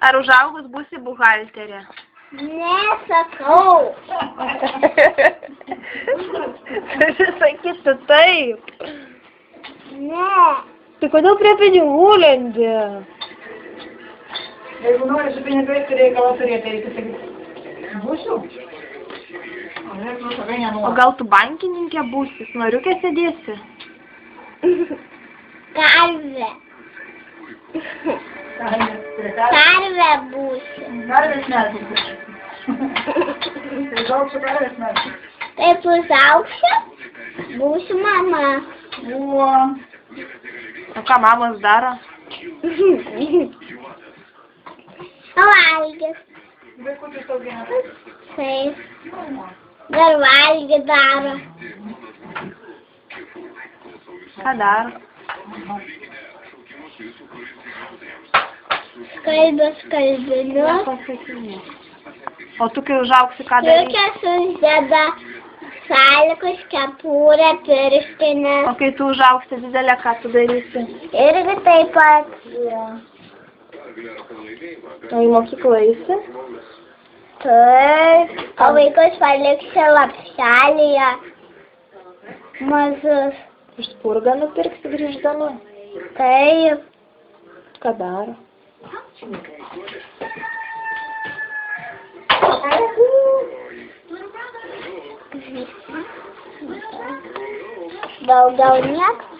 Ar užaugus būsi buhalterė? Nesakau. Turi sakyti taip. Ne. Tai kodėl prie pinigų lendi? Jeigu nori su pinigais reikalą turėti, reikia sakyti, būsiu. O gal tu bankininkė būsi, snoriukė sėdėsi? Karvė. Karvė būsiu. Karvės metai. Tai užaugsiu karvės metai. Taip užaugsiu, būsiu mama. Buvo. O ką mamos daro? Valgys. Vaikutis augina. Taip. Dar valgį daro. Ką daro? Skalbinius. O tu kai užaugsi, ką darysi? Striukės uždeda šalikus, kepurę, pirštinės. O kai tu užaugsi didelė, ką tu darysi? Irgi taip pat. O į mokyklą eisi? Taip. O vaikus paliksi lapšelėje. Mažus. Spurgą nupirksi grįždama? Taip. Ką daro? Daugiau nieks.